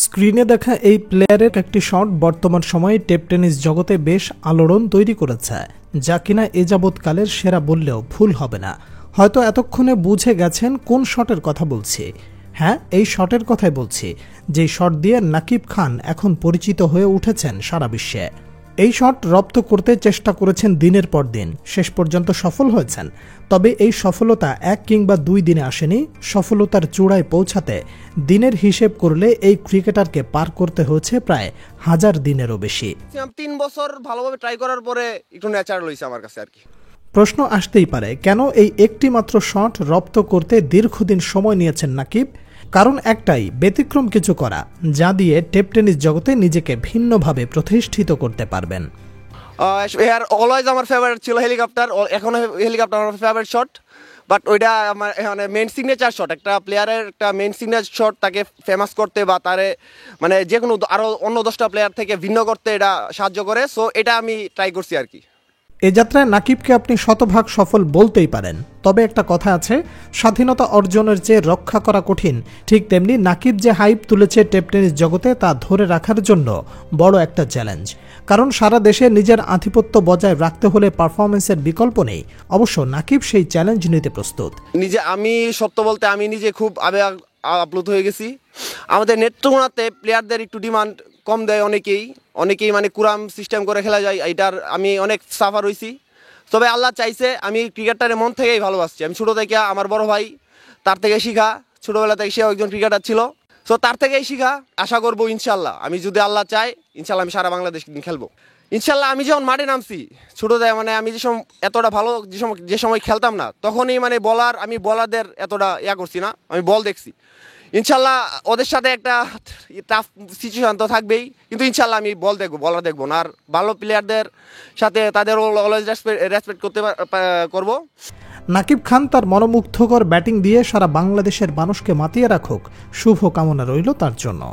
স্ক্রিনে দেখা এই প্লেয়ারের একটি শট বর্তমান সময়ে টেপ টেনিস জগতে বেশ আলোড়ন তৈরি করেছে, যা কিনা এ যাবৎকালের সেরা বললেও ভুল হবে না। হয়তো এতক্ষণে বুঝে গেছেন কোন শটের কথা বলছি। হ্যাঁ, এই শটের কথাই বলছি, যেই শট দিয়ে নাকিব খান এখন পরিচিত হয়ে উঠেছেন সারা বিশ্বে। এই শট রপ্ত করতে চেষ্টা করেছেন দিনের পর দিন, শেষ পর্যন্ত সফল হয়েছেন। তবে এই সফলতা 1 কিংবা 2 দিনে আসেনি। সফলতার চূড়ায় পৌঁছাতে দিনের হিসেব করলে এই ক্রিকেটারকে পার করতে হয়েছে প্রায় 1000 দিনেরও বেশি। 3 বছর ভালোভাবে ট্রাই করার পরে একটু ন্যাচারাল হয়েছে আমার কাছে আর কি। প্রশ্ন আসতেই পারে, কেন এই একটি মাত্র শট রপ্ত করতে দীর্ঘদিন সময় নিয়েছেন নাকিব? কারণ একটাই, ব্যতিক্রম কিছু করা, যা দিয়ে টেপ টেনিস জগতে নিজেকে ভিন্নভাবে প্রতিষ্ঠিত করতে পারবেন। অলওয়েজ আমার ফেভারিট ছিল হেলিকপ্টার, এখনো হেলিকপ্টার আমার ফেভারিট শট। বাট ওইটা আমার মানে মেন সিগনেচার শট, একটা প্লেয়ারের একটা মেন সিগনেচার শট, তাকে ফেমাস করতে বা তারে মানে যে কোনো আরও অন্য 10টা প্লেয়ার থেকে ভিন্ন করতে এটা সাহায্য করে। সো এটা আমি ট্রাই করছি আর কি। এ যাত্রায় নাকিবকে আপনি শতভাগ সফল বলতেই পারেন। তবে একটা কথা আছে, স্বাধীনতা অর্জনের চেয়ে রক্ষা করা কঠিন। ঠিক তেমনি নাকিব যে হাইপ তুলেছে টেপ টেনিস জগতে, তা ধরে রাখার জন্য বড় একটা চ্যালেঞ্জ। কারণ সারা দেশে নিজের আধিপত্য বজায় রাখতে হলে পারফরমেন্সের বিকল্প নেই। অবশ্য নাকিব সেই চ্যালেঞ্জ নিতে প্রস্তুত। আমি সত্য বলতে আমি নিজে খুব আপ্লুত হয়ে গেছি। আমাদের নেত্রকোনাতে প্লেয়ারদের একটু ডিমান্ড কম দেয় অনেকেই মানে কুরাম সিস্টেম করে খেলা যায়, এটার আমি অনেক সাফার হয়েছি। তবে আল্লাহ চাইছে আমি ক্রিকেটারের মন থেকেই ভালোবাসছি। আমি ছোটো থেকে আমার বড় ভাই তার থেকে শিখা, ছোটোবেলা থেকে সেও একজন ক্রিকেটার ছিল। সো তার থেকেই শিখা, আশা করবো ইনশাল্লাহ আমি যদি আল্লাহ চাই ইনশাল্লাহ আমি সারা বাংলাদেশ খেলবো ইনশাল্লাহ। আমি যখন মাঠে নামছি ছোটোতে, মানে আমি যে সময় এতটা ভালো যে সময় খেলতাম না, তখনই মানে আমি বলারদের এতটা করছি না, আমি বল দেখছি। ইনশাল্লাহ ওদের সাথে একটা টাফ সিচুয়েশন তো থাকবেই, কিন্তু ইনশাল্লাহ আমি বলার দেখবো না। আর ভালো প্লেয়ারদের সাথে তাদের অলওয়েজ রেসপেক্ট করবো। নাকিব খান তার মনোমুগ্ধকর ব্যাটিং দিয়ে সারা বাংলাদেশের মানুষকে মাতিয়ে রাখুক, শুভ কামনা রইল তার জন্য।